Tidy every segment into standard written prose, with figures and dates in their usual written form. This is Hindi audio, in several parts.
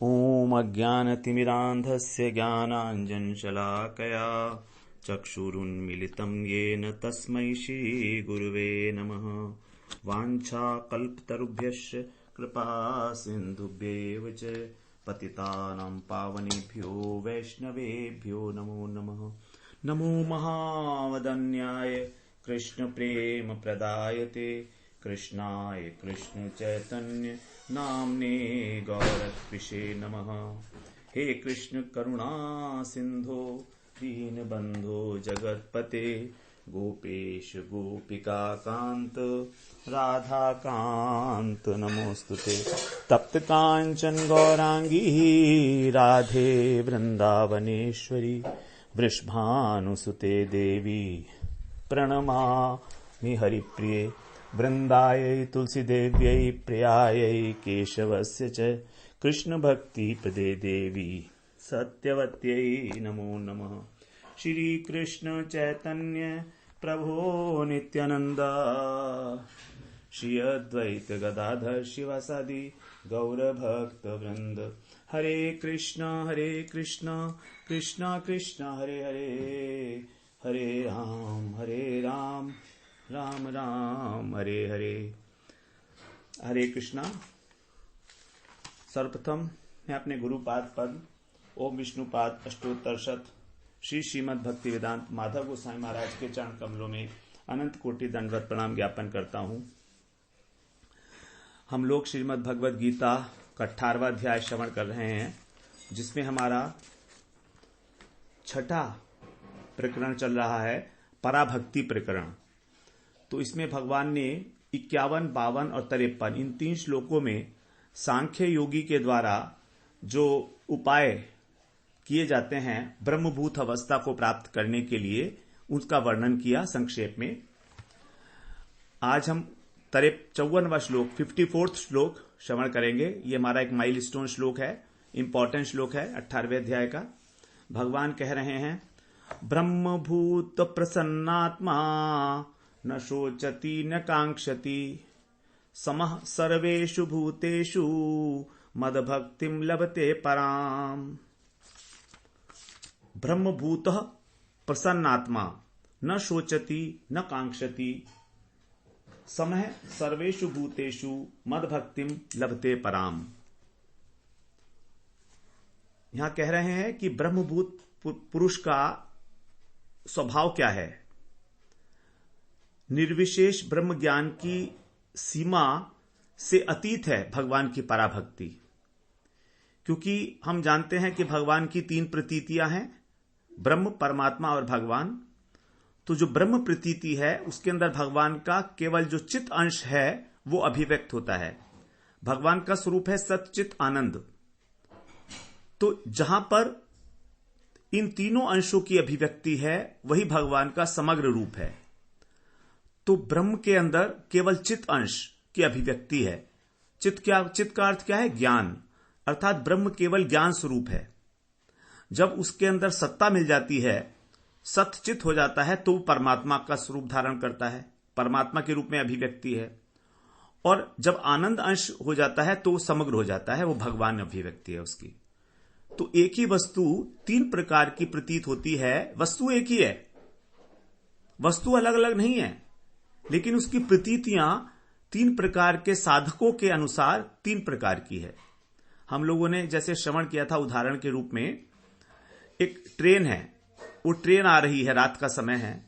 ॐ अज्ञानतिमिरान्धस्य ज्ञानाञ्जनशलाकया चक्षुरुन्मिलितं येन तस्मै श्रीगुरुवे नमः। वाञ्छाकल्पतरुभ्यश्च कृपासिन्धुभ्येव च पतितानां पावनेभ्यो वैष्णवेभ्यो नमो नमः। नमो महावदन्याय कृष्णप्रेमप्रदायते कृष्णाय कृष्णचैतन्य नाम्ने गौरकृषे नमः। हे कृष्ण करुणा सिंधो दीनबंधो जगत्पते गोपेश गोपिका कांत राधा कांत नमोस्तुते। तप्त कांचन गौरांगी राधे वृंदावनेश्वरी वृषभानुसुते देवी प्रणमामि हरिप्रिये। वृंदायै तुलसीदेव्यै प्रियायै केशवस्य च कृष्णभक्तिपदे देवी सत्यवत्यै नमो नमः। श्री कृष्ण चैतन्य प्रभो नित्यानंद श्री अद्वैत गदाधर शिवासादि गौरभक्तवृंद। हरे कृष्ण कृष्ण कृष्ण हरे हरे हरे राम राम राम हरे हरे। हरे कृष्णा। सर्वप्रथम मैं अपने गुरुपाद पद ओम विष्णुपाद अष्टोत्तरशत श्री श्रीमद् भक्ति वेदांत माधव गोसाई महाराज के चरण कमलों में अनंत कोटि दंडवत प्रणाम ज्ञापन करता हूं। हम लोग श्रीमद् भगवद गीता का 18वां अध्याय श्रवण कर रहे हैं, जिसमें हमारा 6ठा प्रकरण चल रहा है, पराभक्ति प्रकरण। तो इसमें भगवान ने 51, 52 और 53 इन 3 श्लोकों में सांख्य योगी के द्वारा जो उपाय किए जाते हैं ब्रह्मभूत अवस्था को प्राप्त करने के लिए, उसका वर्णन किया संक्षेप में। आज हम 54वां श्लोक 54th श्लोक श्रवण करेंगे। ये हमारा एक माइलस्टोन श्लोक है, इंपॉर्टेंट श्लोक है 18वें अध्याय का। भगवान कह रहे हैं, ब्रह्मभूत प्रसन्नात्मा न शोचति न कांक्षति समः सर्वेषु भूतेषु मदभक्तिं लभते पराम। ब्रह्मभूत प्रसन्नात्मा न शोचति न कांक्षति समः सर्वेषु भूतेषु मदभक्तिं लभते पराम। यहां कह रहे हैं कि ब्रह्मभूत पुरुष का स्वभाव क्या है। निर्विशेष ब्रह्म ज्ञान की सीमा से अतीत है भगवान की पराभक्ति, क्योंकि हम जानते हैं कि भगवान की 3 प्रतीतियां हैं, ब्रह्म, परमात्मा और भगवान। तो जो ब्रह्म प्रतीति है उसके अंदर भगवान का केवल जो चित अंश है वो अभिव्यक्त होता है। भगवान का स्वरूप है सच्चित आनंद। तो जहां पर इन तीनों अंशों की अभिव्यक्ति है वही भगवान का समग्र रूप है। तो ब्रह्म के अंदर केवल चित अंश की अभिव्यक्ति है। चित का अर्थ क्या है? ज्ञान, अर्थात ब्रह्म केवल ज्ञान स्वरूप है। जब उसके अंदर सत्ता मिल जाती है, सतचित हो जाता है, तो परमात्मा का स्वरूप धारण करता है, परमात्मा के रूप में अभिव्यक्ति है। और जब आनंद अंश हो जाता है तो समग्र हो जाता है, वो भगवान अभिव्यक्ति है उसकी। तो एक ही वस्तु 3 प्रकार की प्रतीत होती है। वस्तु एक ही है, वस्तु अलग अलग नहीं है, लेकिन उसकी प्रतीतियां 3 प्रकार के साधकों के अनुसार 3 प्रकार की है। हम लोगों ने जैसे श्रवण किया था उदाहरण के रूप में, एक ट्रेन है, वो ट्रेन आ रही है, रात का समय है।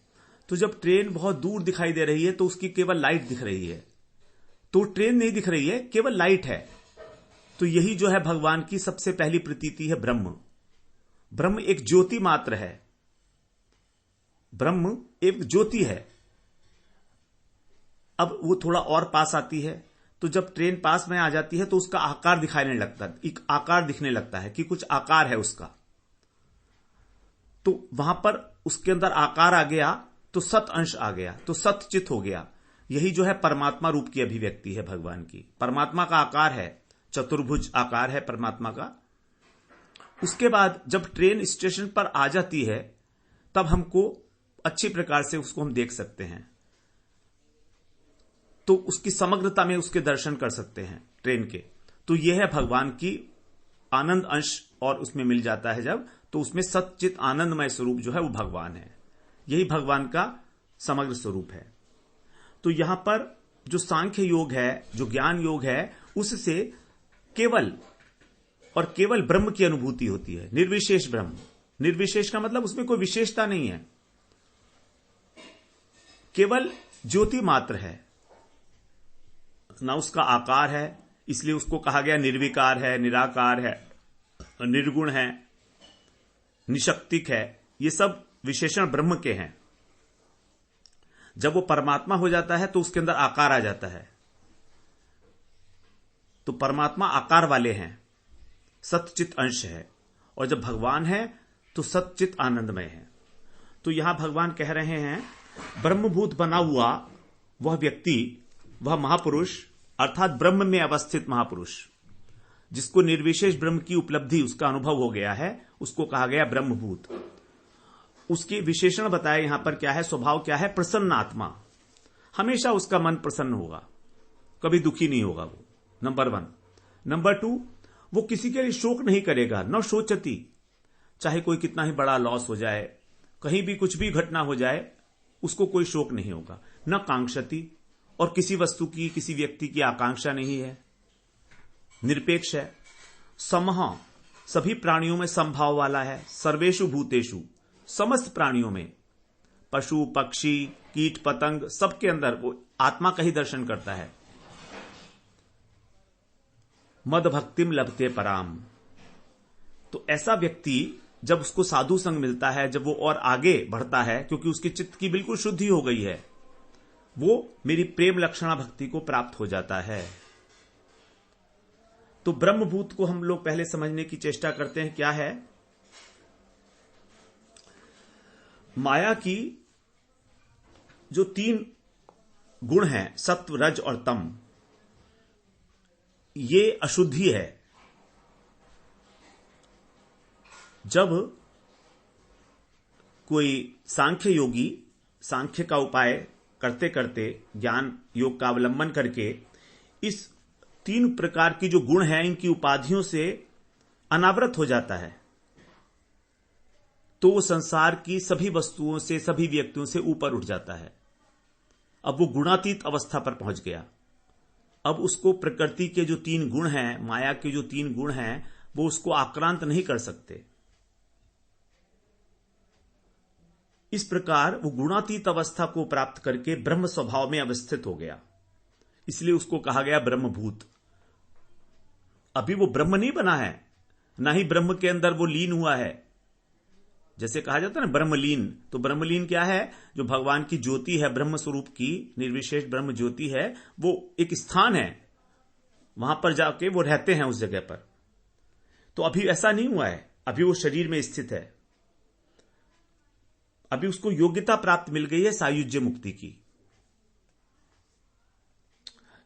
तो जब ट्रेन बहुत दूर दिखाई दे रही है तो उसकी केवल लाइट दिख रही है, तो ट्रेन नहीं दिख रही है, केवल लाइट है। तो यही जो है भगवान की सबसे पहली प्रतीति है ब्रह्म। ब्रह्म एक ज्योति मात्र है, ब्रह्म एक ज्योति है। अब वो थोड़ा और पास आती है, तो जब ट्रेन पास में आ जाती है तो उसका आकार दिखाने लगता है, एक आकार दिखने लगता है कि कुछ आकार है उसका। तो वहां पर उसके अंदर आकार आ गया तो सत अंश आ गया, तो सतचित हो गया। यही जो है परमात्मा रूप की अभिव्यक्ति है भगवान की। परमात्मा का आकार है, चतुर्भुज आकार है परमात्मा का। उसके बाद जब ट्रेन स्टेशन पर आ जाती है तब हमको अच्छी प्रकार से उसको हम देख सकते हैं, तो उसकी समग्रता में उसके दर्शन कर सकते हैं ट्रेन के। तो यह है भगवान की आनंद अंश और उसमें मिल जाता है जब, तो उसमें सच्चित आनंदमय स्वरूप जो है वो भगवान है। यही भगवान का समग्र स्वरूप है। तो यहां पर जो सांख्य योग है, जो ज्ञान योग है, उससे केवल और केवल ब्रह्म की अनुभूति होती है, निर्विशेष ब्रह्म। निर्विशेष का मतलब उसमें कोई विशेषता नहीं है, केवल ज्योति मात्र है, ना उसका आकार है, इसलिए उसको कहा गया निर्विकार है, निराकार है, निर्गुण है, निशक्तिक है। ये सब विशेषण ब्रह्म के हैं। जब वो परमात्मा हो जाता है तो उसके अंदर आकार आ जाता है। तो परमात्मा आकार वाले हैं, सच्चित अंश है, और जब भगवान है तो सच्चित आनंदमय है। तो यहां भगवान कह रहे हैं ब्रह्मभूत बना हुआ वह व्यक्ति, वह महापुरुष, अर्थात ब्रह्म में अवस्थित महापुरुष, जिसको निर्विशेष ब्रह्म की उपलब्धि, उसका अनुभव हो गया है, उसको कहा गया ब्रह्मभूत। उसके विशेषण बताए यहां पर क्या है, स्वभाव क्या है, प्रसन्न आत्मा। हमेशा उसका मन प्रसन्न होगा, कभी दुखी नहीं होगा वो, नंबर 1। नंबर 2, वो किसी के लिए शोक नहीं करेगा, न शोचती। चाहे कोई कितना ही बड़ा लॉस हो जाए, कहीं भी कुछ भी घटना हो जाए, उसको कोई शोक नहीं होगा। न कांक्षती, और किसी वस्तु की, किसी व्यक्ति की आकांक्षा नहीं है, निरपेक्ष है। समह, सभी प्राणियों में समभाव वाला है। सर्वेषु भूतेषु, समस्त प्राणियों में, पशु पक्षी कीट पतंग, सबके अंदर वो आत्मा का ही दर्शन करता है। मद भक्तिम लभते पराम। तो ऐसा व्यक्ति जब उसको साधु संग मिलता है, जब वो और आगे बढ़ता है, क्योंकि उसके चित्त की बिल्कुल शुद्धि हो गई है, वो मेरी प्रेम लक्षणा भक्ति को प्राप्त हो जाता है। तो ब्रह्मभूत को हम लोग पहले समझने की चेष्टा करते हैं। क्या है? माया की जो 3 गुण हैं, सत्व रज और तम, ये अशुद्धि है। जब कोई सांख्य योगी सांख्य का उपाय करते करते, ज्ञान योग का अवलंबन करके, इस 3 प्रकार की जो गुण हैं, इनकी उपाधियों से अनावृत हो जाता है, तो वो संसार की सभी वस्तुओं से, सभी व्यक्तियों से ऊपर उठ जाता है। अब वो गुणातीत अवस्था पर पहुंच गया। अब उसको प्रकृति के जो 3 गुण हैं, माया के जो 3 गुण हैं, वो उसको आक्रांत नहीं कर सकते। इस प्रकार वो गुणातीत अवस्था को प्राप्त करके ब्रह्म स्वभाव में अवस्थित हो गया, इसलिए उसको कहा गया ब्रह्मभूत। अभी वो ब्रह्म नहीं बना है, ना ही ब्रह्म के अंदर वो लीन हुआ है। जैसे कहा जाता है ना ब्रह्मलीन, तो ब्रह्मलीन क्या है? जो भगवान की ज्योति है, ब्रह्म स्वरूप की निर्विशेष ब्रह्म ज्योति है, वो एक स्थान है, वहां पर जाके वो रहते हैं उस जगह पर। तो अभी ऐसा नहीं हुआ है, अभी वो शरीर में स्थित है। अभी उसको योग्यता प्राप्त मिल गई है सायुज्य मुक्ति की।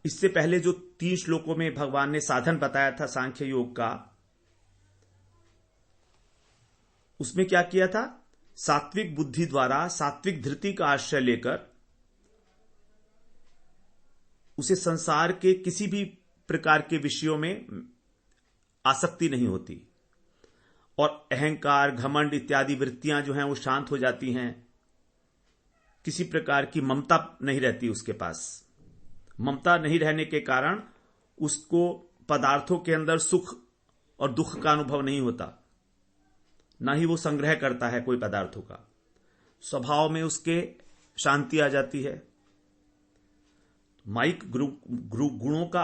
इससे पहले जो 3 श्लोकों में भगवान ने साधन बताया था सांख्य योग का, उसमें क्या किया था? सात्विक बुद्धि द्वारा, सात्विक धृति का आश्रय लेकर उसे संसार के किसी भी प्रकार के विषयों में आसक्ति नहीं होती, और अहंकार, घमंड इत्यादि वृत्तियां जो हैं वो शांत हो जाती हैं। किसी प्रकार की ममता नहीं रहती उसके पास। ममता नहीं रहने के कारण उसको पदार्थों के अंदर सुख और दुख का अनुभव नहीं होता, ना ही वो संग्रह करता है कोई पदार्थों का। स्वभाव में उसके शांति आ जाती है। माइक गुणों का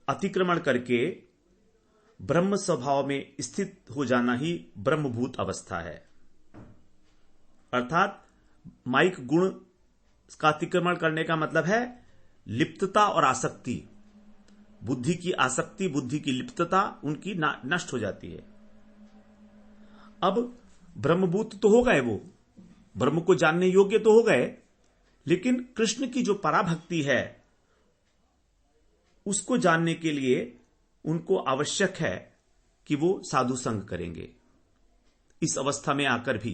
अतिक्रमण करके ब्रह्म स्वभाव में स्थित हो जाना ही ब्रह्मभूत अवस्था है। अर्थात माइक गुण का अतिक्रमण करने का मतलब है लिप्तता और आसक्ति। बुद्धि की आसक्ति, बुद्धि की लिप्तता उनकी नष्ट हो जाती है। अब ब्रह्मभूत तो हो गए, वो ब्रह्म को जानने योग्य तो हो गए, लेकिन कृष्ण की जो पराभक्ति है उसको जानने के लिए उनको आवश्यक है कि वो साधु संग करेंगे। इस अवस्था में आकर भी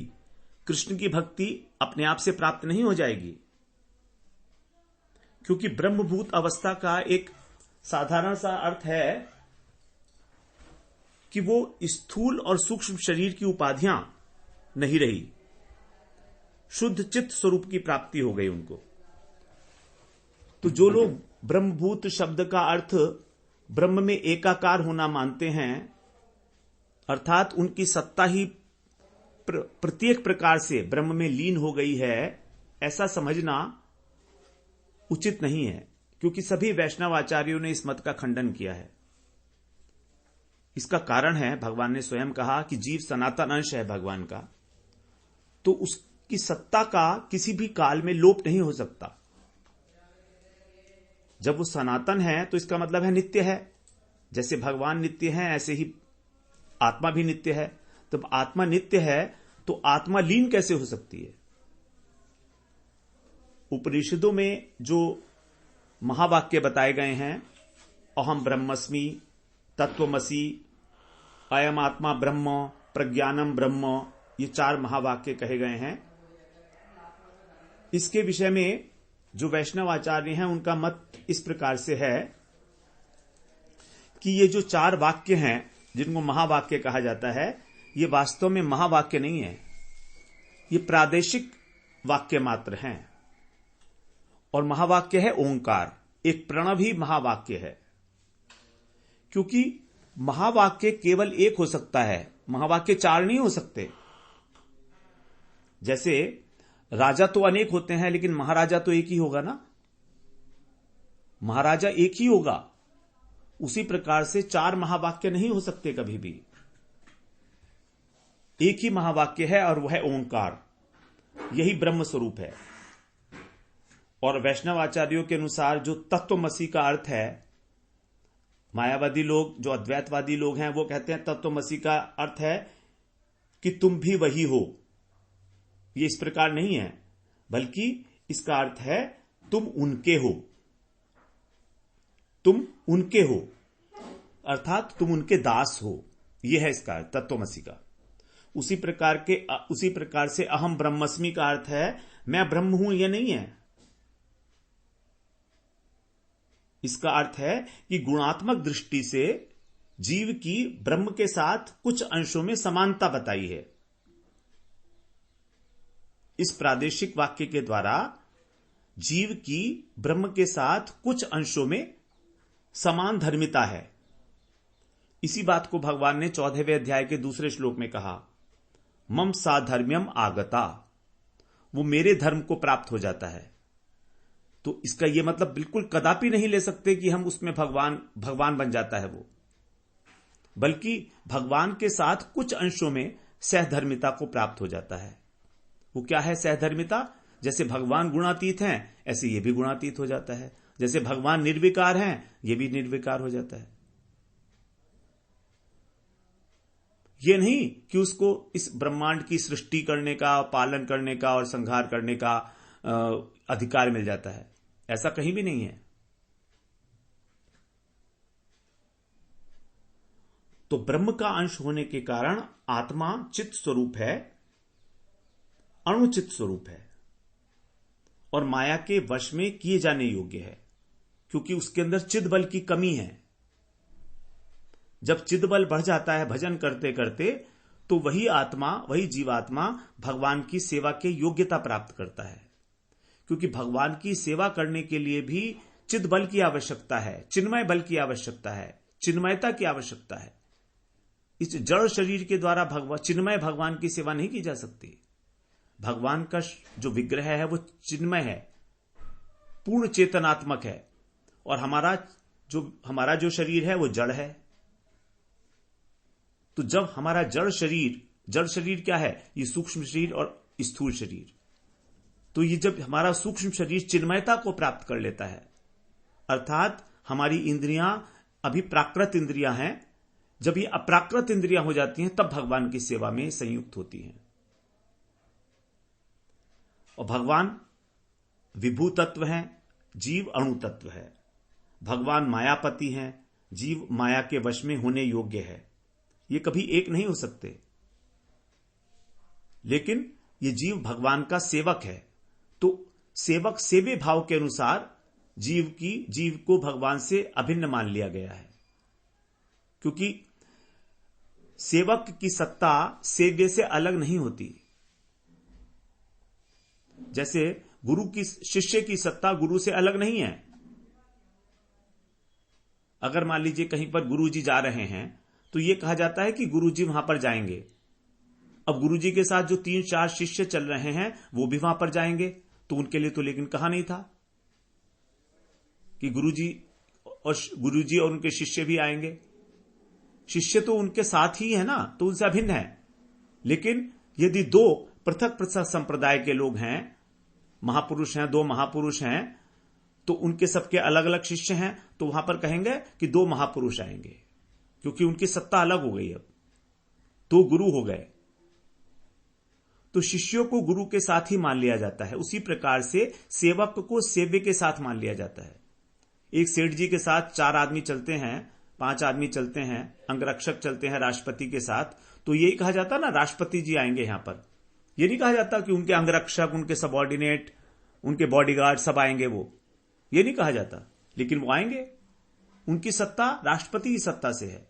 कृष्ण की भक्ति अपने आप से प्राप्त नहीं हो जाएगी, क्योंकि ब्रह्मभूत अवस्था का एक साधारण सा अर्थ है कि वो स्थूल और सूक्ष्म शरीर की उपाधियां नहीं रही, शुद्ध चित्त स्वरूप की प्राप्ति हो गई उनको। तो जो लोग ब्रह्मभूत शब्द का अर्थ ब्रह्म में एकाकार होना मानते हैं, अर्थात उनकी सत्ता ही प्रत्येक प्रकार से ब्रह्म में लीन हो गई है, ऐसा समझना उचित नहीं है, क्योंकि सभी वैष्णव आचार्यों ने इस मत का खंडन किया है। इसका कारण है, भगवान ने स्वयं कहा कि जीव सनातन अंश है भगवान का, तो उसकी सत्ता का किसी भी काल में लोप नहीं हो सकता। जब वो सनातन है तो इसका मतलब है नित्य है। जैसे भगवान नित्य है, ऐसे ही आत्मा भी नित्य है। तो आत्मा नित्य है तो आत्मा लीन कैसे हो सकती है? उपनिषदों में जो महावाक्य बताए गए हैं, अहम ब्रह्मस्मि, तत्वमसि, अयम आत्मा ब्रह्म, प्रज्ञानम ब्रह्म, ये 4 महावाक्य कहे गए हैं। इसके विषय में जो वैष्णव आचार्य हैं उनका मत इस प्रकार से है कि ये जो 4 वाक्य हैं जिनको महावाक्य कहा जाता है, ये वास्तव में महावाक्य नहीं है, ये प्रादेशिक वाक्य मात्र हैं। और महावाक्य है ओंकार, एक प्रणव ही महावाक्य है, क्योंकि महावाक्य केवल एक हो सकता है, महावाक्य 4 नहीं हो सकते। जैसे राजा तो अनेक होते हैं, लेकिन महाराजा तो एक ही होगा ना, महाराजा एक ही होगा। उसी प्रकार से 4 महावाक्य नहीं हो सकते कभी भी, एक ही महावाक्य है और वह है ओंकार, यही ब्रह्म स्वरूप है। और वैष्णव आचार्यों के अनुसार जो तत्वमसि का अर्थ है, मायावादी लोग, जो अद्वैतवादी लोग हैं, वो कहते हैं तत्वमसि का अर्थ है कि तुम भी वही हो। ये इस प्रकार नहीं है, बल्कि इसका अर्थ है तुम उनके हो, तुम उनके हो, अर्थात तुम उनके दास हो। यह है इसका अर्थ तत्वमसि का। उसी प्रकार से अहम ब्रह्मस्मि का अर्थ है मैं ब्रह्म हूं, यह नहीं है। इसका अर्थ है कि गुणात्मक दृष्टि से जीव की ब्रह्म के साथ कुछ अंशों में समानता बताई है। इस प्रादेशिक वाक्य के द्वारा जीव की ब्रह्म के साथ कुछ अंशों में समान धर्मिता है। इसी बात को भगवान ने 14वें अध्याय के दूसरे श्लोक में कहा, मम साधर्म्यम आगता, वो मेरे धर्म को प्राप्त हो जाता है। तो इसका यह मतलब बिल्कुल कदापि नहीं ले सकते कि हम उसमें भगवान बन जाता है वो, बल्कि भगवान के साथ कुछ अंशों में सहधर्मिता को प्राप्त हो जाता है। वो क्या है सहधर्मिता? जैसे भगवान गुणातीत हैं, ऐसे ये भी गुणातीत हो जाता है। जैसे भगवान निर्विकार हैं, ये भी निर्विकार हो जाता है। ये नहीं कि उसको इस ब्रह्मांड की सृष्टि करने का, पालन करने का और संहार करने का अधिकार मिल जाता है, ऐसा कहीं भी नहीं है। तो ब्रह्म का अंश होने के कारण आत्मा चित्त स्वरूप है, अणुचित स्वरूप है और माया के वश में किए जाने योग्य है, क्योंकि उसके अंदर चिद बल की कमी है। जब चिद बल बढ़ जाता है भजन करते करते, तो वही आत्मा, वही जीवात्मा भगवान की सेवा के योग्यता प्राप्त करता है। क्योंकि भगवान की सेवा करने के लिए भी चिद बल की आवश्यकता है, चिन्मय बल की आवश्यकता है, चिन्मयता की आवश्यकता है। इस जड़ शरीर के द्वारा चिन्मय भगवान की सेवा नहीं की जा सकती। भगवान का जो विग्रह है वो चिन्मय है, पूर्ण चेतनात्मक है, और हमारा जो शरीर है वो जड़ है। तो जब हमारा जड़ शरीर क्या है? ये सूक्ष्म शरीर और स्थूल शरीर। तो ये जब हमारा सूक्ष्म शरीर चिन्मयता को प्राप्त कर लेता है, अर्थात हमारी इंद्रियां अभी प्राकृत इंद्रियां हैं, जब ये अप्राकृत इंद्रियां हो जाती हैं तब भगवान की सेवा में संयुक्त होती हैं। और भगवान विभू तत्व हैं, जीव अणु तत्व है। भगवान मायापति हैं, जीव माया के वश में होने योग्य है। ये कभी एक नहीं हो सकते। लेकिन ये जीव भगवान का सेवक है, तो सेवक सेवे भाव के अनुसार जीव को भगवान से अभिन्न मान लिया गया है। क्योंकि सेवक की सत्ता सेव्य से अलग नहीं होती। जैसे गुरु की, शिष्य की सत्ता गुरु से अलग नहीं है। अगर मान लीजिए कहीं पर गुरुजी जा रहे हैं तो यह कहा जाता है कि गुरुजी वहां पर जाएंगे। अब गुरुजी के साथ जो 3-4 शिष्य चल रहे हैं वो भी वहां पर जाएंगे, तो उनके लिए तो लेकिन कहा नहीं था कि गुरुजी और उनके शिष्य भी आएंगे। शिष्य तो उनके साथ ही है ना, तो उनसे अभिन्न है। लेकिन यदि 2 पृथक पृथक संप्रदाय के लोग हैं, महापुरुष हैं, 2 महापुरुष हैं, तो उनके सबके अलग अलग शिष्य हैं, तो वहां पर कहेंगे कि 2 महापुरुष आएंगे, क्योंकि उनकी सत्ता अलग हो गई। अब 2 गुरु हो गए, तो शिष्यों को गुरु के साथ ही मान लिया जाता है। उसी प्रकार से सेवक को सेव्य के साथ मान लिया जाता है। एक सेठ जी के साथ 4 आदमी चलते हैं, 5 आदमी चलते हैं, अंगरक्षक चलते हैं राष्ट्रपति के साथ, तो यही कहा जाता ना राष्ट्रपति जी आएंगे यहां पर। यह नहीं कहा जाता कि उनके अंगरक्षक, उनके सबऑर्डिनेट, उनके बॉडीगार्ड सब आएंगे, वो ये नहीं कहा जाता। लेकिन वो आएंगे, उनकी सत्ता राष्ट्रपति की सत्ता से है,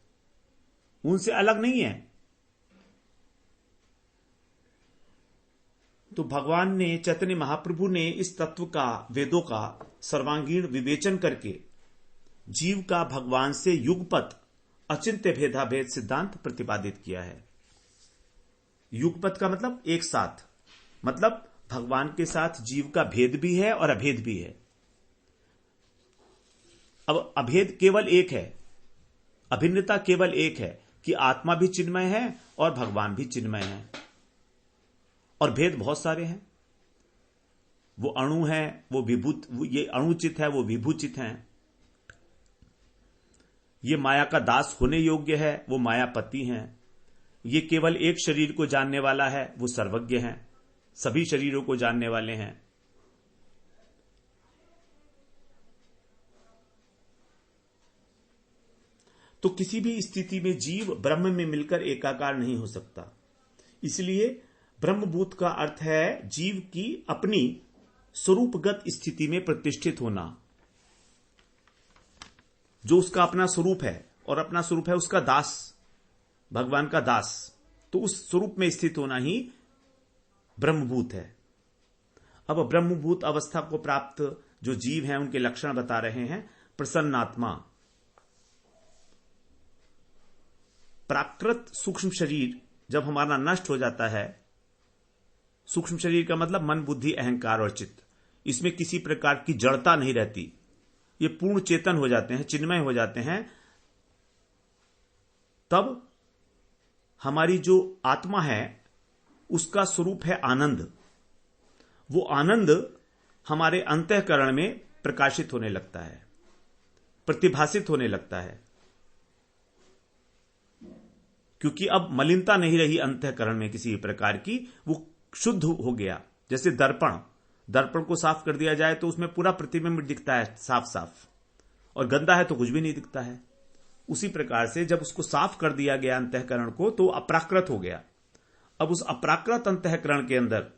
उनसे अलग नहीं है। तो भगवान ने, चैतन्य महाप्रभु ने इस तत्व का, वेदों का सर्वांगीण विवेचन करके जीव का भगवान से युगपत अचिंत्य भेदाभेद सिद्धांत प्रतिपादित किया है। युगपत का मतलब एक साथ, मतलब भगवान के साथ जीव का भेद भी है और अभेद भी है। अब अभेद केवल एक है, अभिन्नता केवल एक है कि आत्मा भी चिन्मय है और भगवान भी चिन्मय है, और भेद बहुत सारे हैं। वो अणु है, वो विभूत, ये अणुचित है, वो विभूचित है। ये माया का दास होने योग्य है, वो मायापति हैं। ये केवल एक शरीर को जानने वाला है, वो सर्वज्ञ हैं, सभी शरीरों को जानने वाले हैं। तो किसी भी स्थिति में जीव ब्रह्म में मिलकर एकाकार नहीं हो सकता। इसलिए ब्रह्मभूत का अर्थ है जीव की अपनी स्वरूपगत स्थिति में प्रतिष्ठित होना। जो उसका अपना स्वरूप है, और अपना स्वरूप है उसका दास, भगवान का दास, तो उस स्वरूप में स्थित होना ही ब्रह्मभूत है। अब ब्रह्मभूत अवस्था को प्राप्त जो जीव हैं उनके लक्षण बता रहे हैं। प्रसन्नात्मा, प्राकृत सूक्ष्म शरीर जब हमारा नष्ट हो जाता है, सूक्ष्म शरीर का मतलब मन, बुद्धि, अहंकार और चित्त, इसमें किसी प्रकार की जड़ता नहीं रहती, ये पूर्ण चेतन हो जाते हैं, चिन्मय हो जाते हैं, तब हमारी जो आत्मा है उसका स्वरूप है आनंद। वो आनंद हमारे अंतःकरण में प्रकाशित होने लगता है, प्रतिभासित होने लगता है, क्योंकि अब मलिनता नहीं रही अंतःकरण में किसी प्रकार की, वो शुद्ध हो गया। जैसे दर्पण को साफ कर दिया जाए तो उसमें पूरा प्रतिबिंब दिखता है साफ साफ, और गंदा है तो कुछ भी नहीं दिखता है। उसी प्रकार से जब उसको साफ कर दिया गया अंतःकरण को, तो अप्राकृत हो गया। अब उस अप्राकृत अंतःकरण के अंदर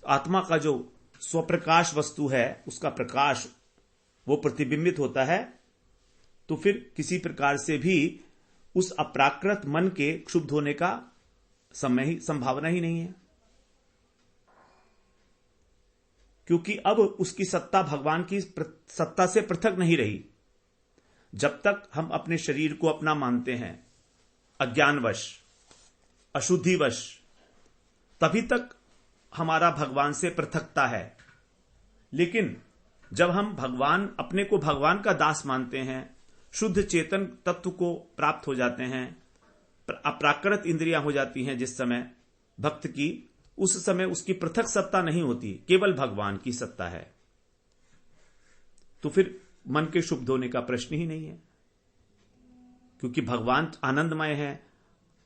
आत्मा का जो स्वप्रकाश वस्तु है, उसका प्रकाश वो प्रतिबिंबित होता है। तो फिर किसी प्रकार से भी उस अप्राकृत मन के क्षुब्ध होने का संभावना ही नहीं है, क्योंकि अब उसकी सत्ता भगवान की सत्ता से पृथक नहीं रही। जब तक हम अपने शरीर को अपना मानते हैं, अज्ञानवश, अशुद्धिवश, तभी तक हमारा भगवान से पृथकता है। लेकिन जब हम अपने को भगवान का दास मानते हैं, शुद्ध चेतन तत्व को प्राप्त हो जाते हैं, अप्राकृत इंद्रियां हो जाती हैं जिस समय भक्त की, उस समय उसकी पृथक सत्ता नहीं होती, केवल भगवान की सत्ता है। तो फिर मन के शुद्ध होने का प्रश्न ही नहीं है, क्योंकि भगवान आनंदमय है।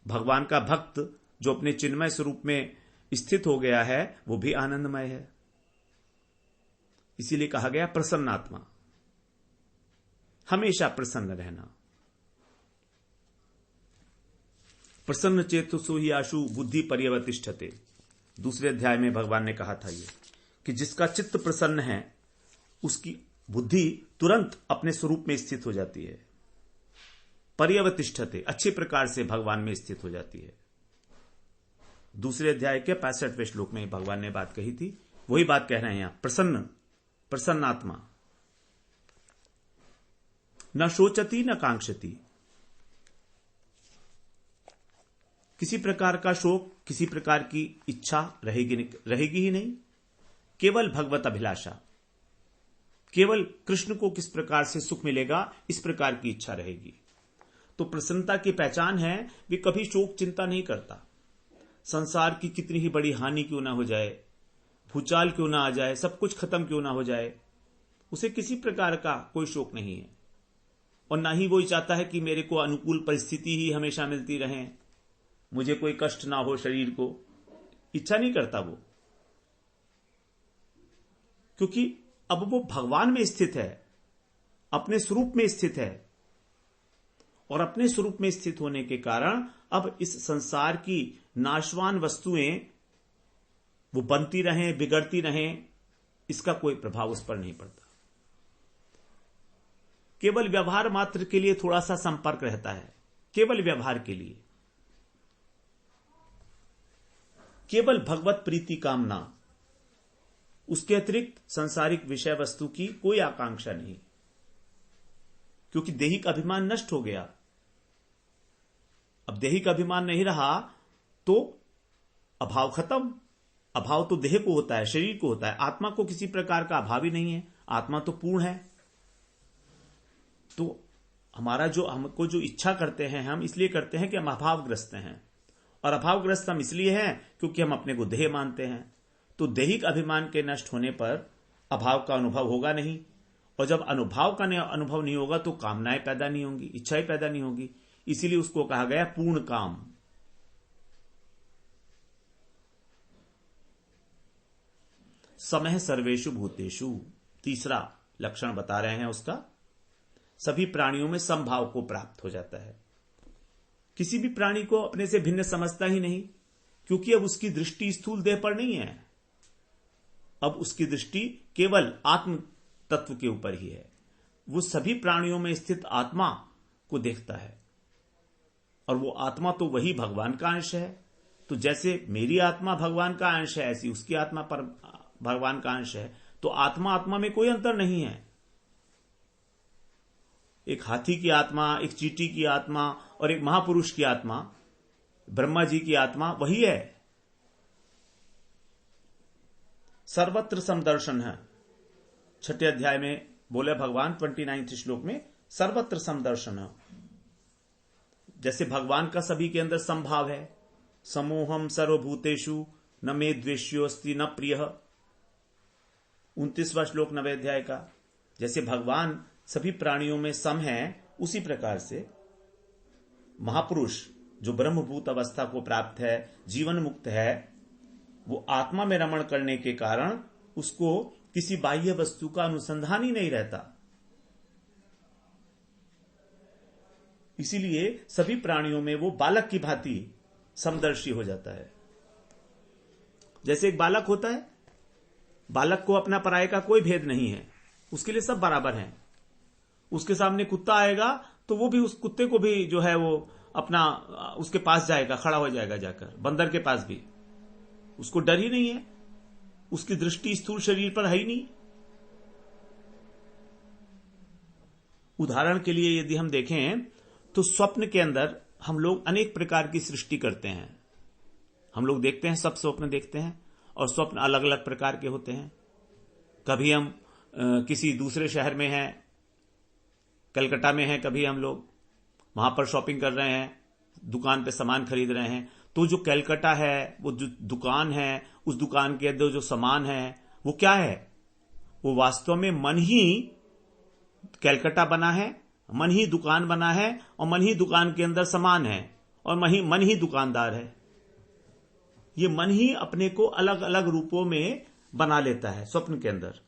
भगवान का भक्त जो अपने चिन्मय स्वरूप में स्थित हो गया है, वो भी आनंदमय है। इसीलिए कहा गया प्रसन्नात्मा, हमेशा प्रसन्न रहना। प्रसन्न चेतसो हि आशु बुद्धि पर्यवतिष्ठते, दूसरे अध्याय में भगवान ने कहा था ये, कि जिसका चित्त प्रसन्न है उसकी बुद्धि तुरंत अपने स्वरूप में स्थित हो जाती है। पर्यवतिष्ठते, अच्छे प्रकार से भगवान में स्थित हो जाती है। दूसरे अध्याय के 65वें श्लोक में भगवान ने बात कही थी, वही बात कह रहे हैं यहां। प्रसन्नात्मा न शोचती न कांक्षती, किसी प्रकार का शोक, किसी प्रकार की इच्छा रहेगी ही नहीं। केवल भगवत अभिलाषा, केवल कृष्ण को किस प्रकार से सुख मिलेगा, इस प्रकार की इच्छा रहेगी। तो प्रसन्नता की पहचान है वे कभी शोक चिंता नहीं करता। संसार की कितनी ही बड़ी हानि क्यों ना हो जाए, भूचाल क्यों ना आ जाए, सब कुछ खत्म क्यों ना हो जाए, उसे किसी प्रकार का कोई शोक नहीं है। और ना ही वो चाहता है कि मेरे को अनुकूल परिस्थिति ही हमेशा मिलती रहे, मुझे कोई कष्ट ना हो शरीर को, इच्छा नहीं करता वो। क्योंकि अब वो भगवान में स्थित है, अपने स्वरूप में स्थित है, और अपने स्वरूप में स्थित होने के कारण अब इस संसार की नाशवान वस्तुएं वो बनती रहें, बिगड़ती रहें, इसका कोई प्रभाव उस पर नहीं पड़ता। केवल व्यवहार मात्र के लिए थोड़ा सा संपर्क रहता है, केवल व्यवहार के लिए, केवल भगवत प्रीति कामना, उसके अतिरिक्त सांसारिक विषय वस्तु की कोई आकांक्षा नहीं। क्योंकि देहिक अभिमान नष्ट हो गया। अब देहिक अभिमान नहीं रहा तो अभाव खत्म। अभाव तो देह को होता है, शरीर को होता है, आत्मा को किसी प्रकार का अभाव ही नहीं है। आत्मा तो पूर्ण है। तो हमको जो इच्छा करते हैं, हम इसलिए करते हैं कि हम अभावग्रस्त हैं, और अभावग्रस्त हम इसलिए हैं क्योंकि हम अपने को देह मानते हैं। तो दैहिक अभिमान के नष्ट होने पर अभाव का अनुभव होगा नहीं, और जब अनुभव का अनुभव नहीं होगा तो कामनाएं पैदा नहीं होंगी, इच्छाएं पैदा नहीं होगी। इसीलिए उसको कहा गया पूर्ण काम। समः सर्वेषु भूतेषु, तीसरा लक्षण बता रहे हैं उसका, सभी प्राणियों में समभाव को प्राप्त हो जाता है। किसी भी प्राणी को अपने से भिन्न समझता ही नहीं, क्योंकि अब उसकी दृष्टि स्थूल देह पर नहीं है, अब उसकी दृष्टि केवल आत्म तत्व के ऊपर ही है। वो सभी प्राणियों में स्थित आत्मा को देखता है, और वो आत्मा तो वही भगवान का अंश है। तो जैसे मेरी आत्मा भगवान का अंश है, ऐसी उसकी आत्मा पर भगवान का अंश है। तो आत्मा में कोई अंतर नहीं है। एक हाथी की आत्मा, एक चींटी की आत्मा और एक महापुरुष की आत्मा, ब्रह्मा जी की आत्मा वही है। सर्वत्र समदर्शन है, 6ठे अध्याय में बोले भगवान 29वें श्लोक में, सर्वत्र समदर्शन है। जैसे भगवान का सभी के अंदर समभाव है, समोहम सर्वभूतेषु न मे द्वेष्योस्ति न प्रियः, 29वां श्लोक 9वें अध्याय का। जैसे भगवान सभी प्राणियों में सम है, उसी प्रकार से महापुरुष जो ब्रह्मभूत अवस्था को प्राप्त है, जीवन मुक्त है, वो आत्मा में रमण करने के कारण उसको किसी बाह्य वस्तु का अनुसंधान ही नहीं रहता। इसीलिए सभी प्राणियों में वो बालक की भांति समदर्शी हो जाता है। जैसे एक बालक होता है, बालक को अपना पराये का कोई भेद नहीं है, उसके लिए सब बराबर हैं। उसके सामने कुत्ता आएगा तो वो भी उस कुत्ते को भी जो है वो अपना उसके पास जाएगा, खड़ा हो जाएगा जाकर। बंदर के पास भी उसको डर ही नहीं है, उसकी दृष्टि स्थूल शरीर पर है ही नहीं। उदाहरण के लिए यदि हम देखें तो स्वप्न के अंदर हम लोग अनेक प्रकार की सृष्टि करते हैं। हम लोग देखते हैं, सब स्वप्न देखते हैं, और स्वप्न अलग अलग प्रकार के होते हैं। कभी हम किसी दूसरे शहर में हैं, कलकत्ता में हैं, कभी हम लोग वहां पर शॉपिंग कर रहे हैं, दुकान पे सामान खरीद रहे हैं। तो जो कलकत्ता है, वो जो दुकान है, उस दुकान के अंदर जो सामान है वो क्या है? वो वास्तव में मन ही कलकत्ता बना है, मन ही दुकान बना है, और मन ही दुकान के अंदर सामान है, और मन ही दुकानदार है। ये मन ही अपने को अलग अलग रूपों में बना लेता है स्वप्न के अंदर।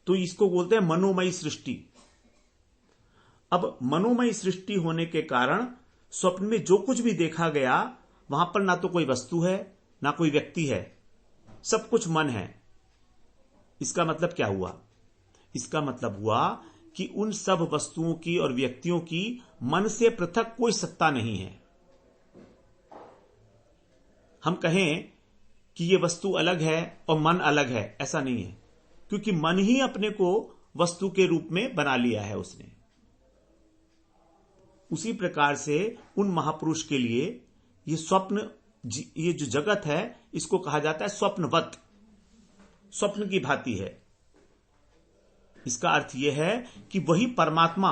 तो इसको बोलते हैं मनोमयी सृष्टि। अब मनोमयी सृष्टि होने के कारण स्वप्न में जो कुछ भी देखा गया, वहां पर ना तो कोई वस्तु है, ना कोई व्यक्ति है, सब कुछ मन है। इसका मतलब क्या हुआ? इसका मतलब हुआ कि उन सब वस्तुओं की और व्यक्तियों की मन से पृथक कोई सत्ता नहीं है। हम कहें कि ये वस्तु अलग है और मन अलग है, ऐसा नहीं है, क्योंकि मन ही अपने को वस्तु के रूप में बना लिया है उसने। उसी प्रकार से उन महापुरुष के लिए ये स्वप्न, ये जो जगत है, इसको कहा जाता है स्वप्नवत, स्वप्न की भांति है। इसका अर्थ यह है कि वही परमात्मा,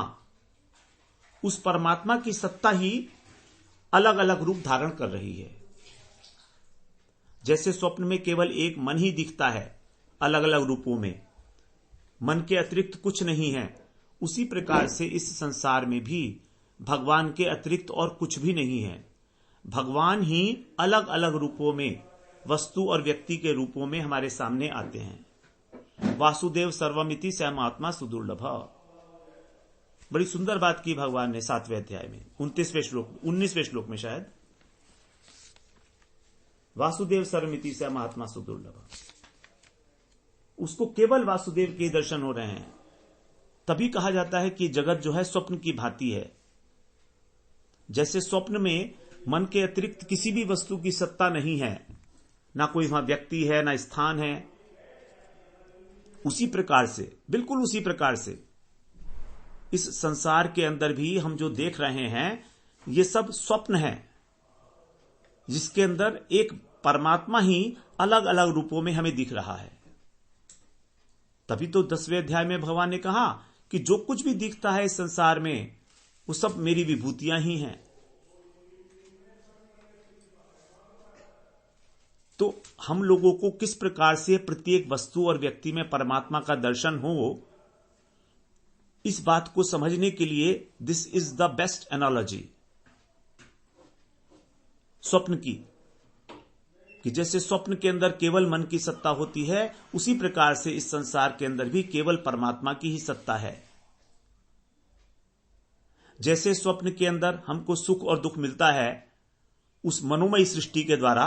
उस परमात्मा की सत्ता ही अलग अलग रूप धारण कर रही है। जैसे स्वप्न में केवल एक मन ही दिखता है अलग अलग रूपों में, मन के अतिरिक्त कुछ नहीं है, उसी प्रकार से इस संसार में भी भगवान के अतिरिक्त और कुछ भी नहीं है। भगवान ही अलग अलग रूपों में, वस्तु और व्यक्ति के रूपों में हमारे सामने आते हैं। वासुदेव सर्वमिति सहमात्मा सुदुर्लभ। बड़ी सुंदर बात की भगवान ने 7वें अध्याय में 19वें श्लोक में शायद, वासुदेव सर्वमिति सहमात्मा सुदुर्लभ। उसको केवल वासुदेव के दर्शन हो रहे हैं, तभी कहा जाता है कि जगत जो है स्वप्न की भांति है। जैसे स्वप्न में मन के अतिरिक्त किसी भी वस्तु की सत्ता नहीं है, ना कोई वहां व्यक्ति है, ना स्थान है, उसी प्रकार से, बिल्कुल उसी प्रकार से इस संसार के अंदर भी हम जो देख रहे हैं, ये सब स्वप्न है, जिसके अंदर एक परमात्मा ही अलग अलग रूपों में हमें दिख रहा है। तभी तो 10वें अध्याय में भगवान ने कहा कि जो कुछ भी दिखता है इस संसार में, वो सब मेरी विभूतियां ही हैं। तो हम लोगों को किस प्रकार से प्रत्येक वस्तु और व्यक्ति में परमात्मा का दर्शन हो, इस बात को समझने के लिए this is the best analogy स्वप्न की, कि जैसे स्वप्न के अंदर केवल मन की सत्ता होती है, उसी प्रकार से इस संसार के अंदर भी केवल परमात्मा की ही सत्ता है। जैसे स्वप्न के अंदर हमको सुख और दुख मिलता है उस मनोमयी सृष्टि के द्वारा,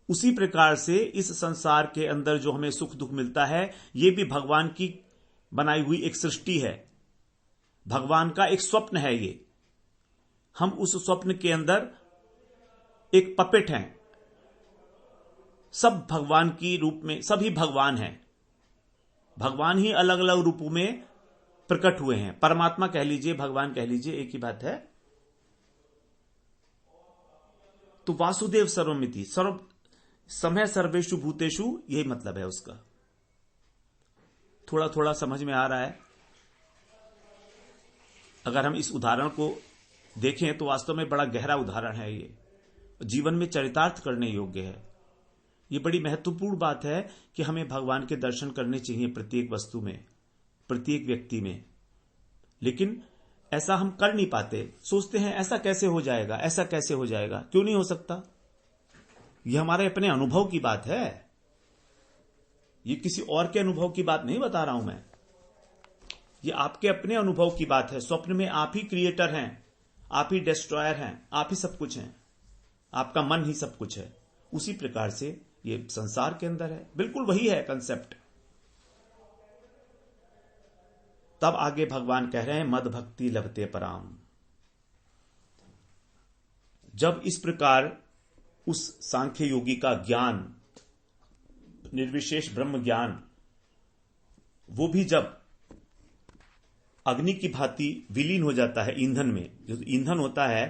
उसी प्रकार से इस संसार के अंदर जो हमें सुख दुख मिलता है, यह भी भगवान की बनाई हुई एक सृष्टि है, भगवान का एक स्वप्न है ये। हम उस स्वप्न के अंदर एक पपेट हैं, सब भगवान की रूप में, सभी भगवान हैं, भगवान ही अलग अलग रूपों में प्रकट हुए हैं। परमात्मा कह लीजिए, भगवान कह लीजिए, एक ही बात है। तो वासुदेव सर्वमिति, सर्व समय सर्वेषु भूतेषु, यही मतलब है उसका। थोड़ा थोड़ा समझ में आ रहा है। अगर हम इस उदाहरण को देखें तो वास्तव में बड़ा गहरा उदाहरण है ये, जीवन में चरितार्थ करने योग्य है। ये बड़ी महत्वपूर्ण बात है कि हमें भगवान के दर्शन करने चाहिए प्रत्येक वस्तु में, प्रत्येक व्यक्ति में। लेकिन ऐसा हम कर नहीं पाते, सोचते हैं ऐसा कैसे हो जाएगा, ऐसा कैसे हो जाएगा। क्यों नहीं हो सकता? यह हमारे अपने अनुभव की बात है, ये किसी और के अनुभव की बात नहीं बता रहा हूं मैं, ये आपके अपने अनुभव की बात है। स्वप्न में आप ही क्रिएटर हैं, आप ही डिस्ट्रॉयर हैं, आप ही सब कुछ हैं, आपका मन ही सब कुछ है। उसी प्रकार से ये संसार के अंदर है, बिल्कुल वही है कंसेप्ट। तब आगे भगवान कह रहे हैं मद भक्ति लभते पराम। जब इस प्रकार उस सांख्य योगी का ज्ञान, निर्विशेष ब्रह्म ज्ञान, वो भी जब अग्नि की भांति विलीन हो जाता है ईंधन में, जो ईंधन होता है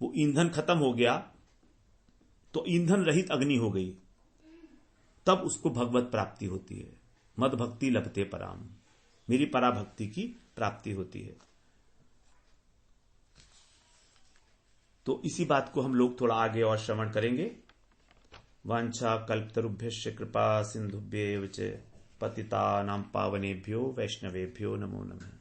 वो ईंधन खत्म हो गया तो ईंधन रहित अग्नि हो गई, तब उसको भगवत प्राप्ति होती है। मद भक्ति लभते पराम, मेरी पराभक्ति की प्राप्ति होती है। तो इसी बात को हम लोग थोड़ा आगे और श्रवण करेंगे। वांछा कल्पतरुभ्यश्च कृपा सिंधुभ्येव च पतितानां पावनेभ्यो वैष्णवेभ्यो नमो नमः।